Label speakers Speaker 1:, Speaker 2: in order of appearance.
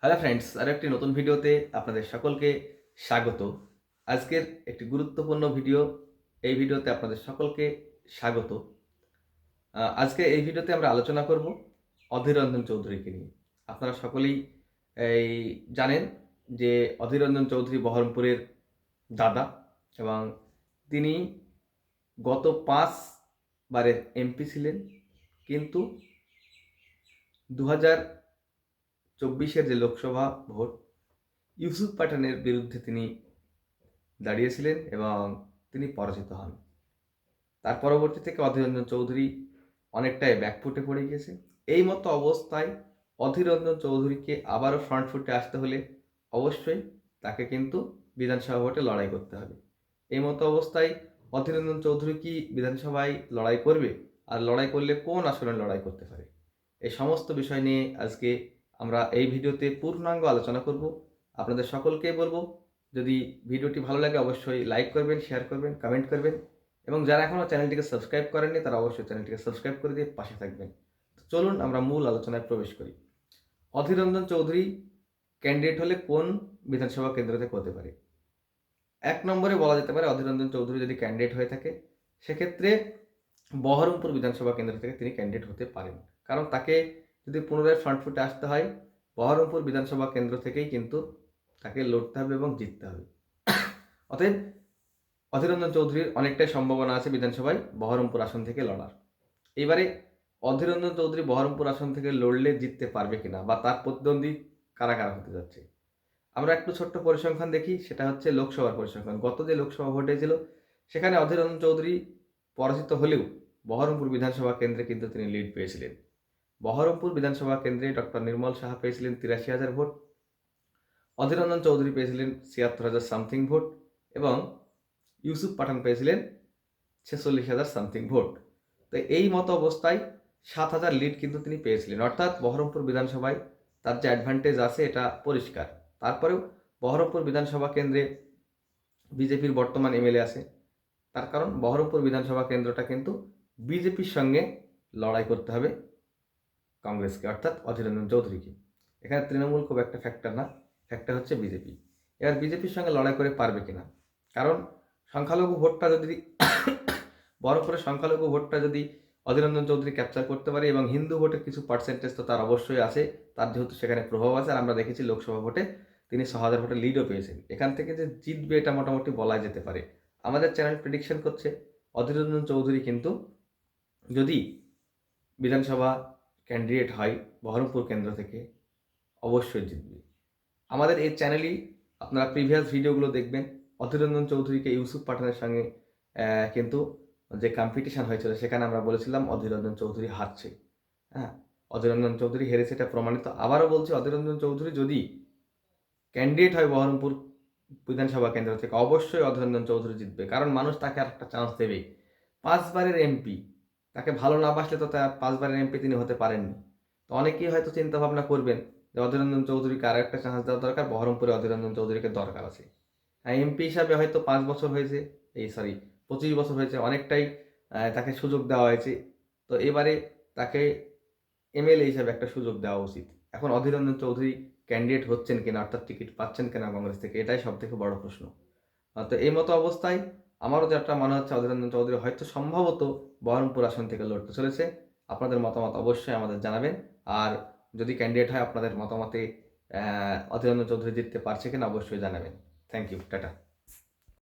Speaker 1: Hello friends, আরও একটি নতুন ভিডিওতে আপনাদের সকলকে স্বাগত। আজকের একটি গুরুত্বপূর্ণ ভিডিও। এই ভিডিওতে আপনাদের সকলকে স্বাগত। আজকে এই ভিডিওতে আমরা আলোচনা করব অধীর রঞ্জন চৌধুরীকে নিয়ে। আপনারা সকলেই এই জানেন যে অধীর রঞ্জন চৌধুরী বহরমপুরের দাদা এবং তিনি গত 5 বারের এমপি ছিলেন, কিন্তু 2024-এর যে লোকসভা ভোট, ইউসুফ পাঠানের বিরুদ্ধে তিনি দাঁড়িয়েছিলেন এবং তিনি পরাজিত হন। তার পরবর্তী থেকে অধীর রঞ্জন চৌধুরী অনেকটাই ব্যাকফুটে পড়ে গিয়েছে। এই মতো অবস্থায় অধীর রঞ্জন চৌধুরীকে আবারও ফ্রন্ট ফুটে আসতে হলে অবশ্যই তাকে কিন্তু বিধানসভা ভোটে লড়াই করতে হবে। এই মতো অবস্থায় অধীর রঞ্জন চৌধুরী কি বিধানসভায় লড়াই করবে? আর লড়াই করলে কোন আসনে লড়াই করতে পারে? এই সমস্ত বিষয় নিয়ে আজকে আমরা এই ভিডিওতে পূর্ণাঙ্গ আলোচনা করব। আপনাদের সকলকে বলবো, যদি ভিডিওটি ভালো লাগে অবশ্যই লাইক করবেন, শেয়ার করবেন, কমেন্ট করবেন এবং যারা এখনও চ্যানেলটিকে সাবস্ক্রাইব করেননি তারা অবশ্যই চ্যানেলটিকে সাবস্ক্রাইব করে দিয়ে পাশে থাকবেন। তো চলুন আমরা মূল আলোচনায় প্রবেশ করি। অধীর রঞ্জন চৌধুরী ক্যান্ডিডেট হলে কোন বিধানসভা কেন্দ্র থেকে হতে পারে? 1 নম্বরে বলা যেতে পারে অধীর রঞ্জন চৌধুরী যদি ক্যান্ডিডেট হয়ে থাকে সেক্ষেত্রে বহরমপুর বিধানসভা কেন্দ্র থেকে তিনি ক্যান্ডিডেট হতে পারেন। কারণ তাকে যদি পুনরায় ফ্রন্ট ফুটে আসতে হয়, বহরমপুর বিধানসভা কেন্দ্র থেকেই কিন্তু তাকে লড়তে হবে এবং জিততে হবে। অতএব অধীর রঞ্জন চৌধুরীর অনেকটাই সম্ভাবনা আছে বিধানসভায় বহরমপুর আসন থেকে লড়ার। এবারে অধীর রঞ্জন চৌধুরী বহরমপুর আসন থেকে লড়লে জিততে পারবে কিনা বা তার প্রতিদ্বন্দ্বী কারা কারা হতে যাচ্ছে, আমরা একটু ছোট্ট পরিসংখ্যান দেখি। সেটা হচ্ছে লোকসভার পরিসংখ্যান। গত যে লোকসভা ভোট হয়েছিল সেখানে অধীর রঞ্জন চৌধুরী পরাজিত হলেও বহরমপুর বিধানসভা কেন্দ্রে কিন্তু তিনি লিড পেয়েছিলেন। বহরমপুর বিধানসভা কেন্দ্রে ডক্টর নির্মল সাহা পেয়েছিলেন 83,000 ভোট, অধীর রঞ্জন চৌধুরী পেয়েছিলেন 76,000 সামথিং ভোট এবং ইউসুফ পাঠান পেয়েছিলেন 46,000 সামথিং ভোট। তো এই মতো অবস্থায় 7,000 লিড কিন্তু তিনি পেয়েছিলেন। অর্থাৎ বহরমপুর বিধানসভায় তার যে অ্যাডভান্টেজ আছে এটা পরিষ্কার। তারপরেও বহরমপুর বিধানসভা কেন্দ্রে বিজেপির বর্তমান এমএলএ আছে। তার কারণ বহরমপুর বিধানসভা কেন্দ্রটা কিন্তু বিজেপির সঙ্গে লড়াই করতে হবে কংগ্রেসকে, অর্থাৎ অধীর রঞ্জন চৌধুরীকে। এখানে তৃণমূল খুব একটা ফ্যাক্টর না, ফ্যাক্টর হচ্ছে বিজেপি। এবার বিজেপির সঙ্গে লড়াই করে পারবে কিনা, কারণ সংখ্যালঘু ভোটটা যদি বহরমপুরের সংখ্যালঘু ভোটটা যদি অধীর রঞ্জন চৌধুরী ক্যাপচার করতে পারে এবং হিন্দু ভোটের কিছু পার্সেন্টেজ তো তার অবশ্যই আছে, তার যেহেতু সেখানে প্রভাব আছে। আর আমরা দেখেছি লোকসভা ভোটে তিনি 6,000 ভোটে লিডও পেয়েছেন। এখান থেকে যে জিতবে এটা মোটামুটি বলা যেতে পারে। আমাদের চ্যানেল প্রেডিকশন করছে অধীর রঞ্জন চৌধুরী কিন্তু যদি বিধানসভা ক্যান্ডিডেট হয় বহরমপুর কেন্দ্র থেকে অবশ্যই জিতবে। আমাদের এই চ্যানেলেই আপনারা প্রিভিয়াস ভিডিওগুলো দেখবেন। অধীর রঞ্জন চৌধুরীকে ইউসুফ পাঠানের সঙ্গে কিন্তু যে কম্পিটিশন হয়েছিল সেখানে আমরা বলেছিলাম অধীর রঞ্জন চৌধুরী হারছে। হ্যাঁ, অধীর রঞ্জন চৌধুরী হেরেছে, এটা প্রমাণিত। আবারও বলছি, অধীর রঞ্জন চৌধুরী যদি ক্যান্ডিডেট হয় বহরমপুর বিধানসভা কেন্দ্র থেকে অবশ্যই অধীর রঞ্জন চৌধুরী জিতবে, কারণ মানুষ তাকে আর একটা চান্স দেবে। 5 বারের এমপি, তাকে ভালো না বাসলে তো তার 5 বারের এমপি তিনি হতে পারেননি। তো অনেকেই হয়তো চিন্তা ভাবনা করবেন যে অধীর রঞ্জন চৌধুরীকে আরও একটা চান্স দেওয়া দরকার, বহরমপুরে অধীর রঞ্জন চৌধুরীকে দরকার আছে। হ্যাঁ, এমপি হিসাবে হয়তো 5 বছর হয়েছে, 25 বছর হয়েছে, অনেকটাই তাকে সুযোগ দেওয়া হয়েছে। তো এবারে তাকে এমএলএ হিসাবে একটা সুযোগ দেওয়া উচিত। এখন অধীর রঞ্জন চৌধুরী ক্যান্ডিডেট হচ্ছেন কিনা, অর্থাৎ টিকিট পাচ্ছেন কিনা কংগ্রেস থেকে, এটাই সব থেকে বড় প্রশ্ন। তো এই মতো অবস্থায় আমারও যেটা মনে হচ্ছে অধীর রঞ্জন চৌধুরী হয়তো সম্ভবত বহরমপুর আসন থেকে লড়তে চলেছে। আপনাদের মতামত অবশ্যই আমাদের জানাবেন। আর যদি ক্যান্ডিডেট হয় আপনাদের মতামতে অধীর রঞ্জন চৌধুরী জিততে পারছে কিনা অবশ্যই জানাবেন। Thank you, tata.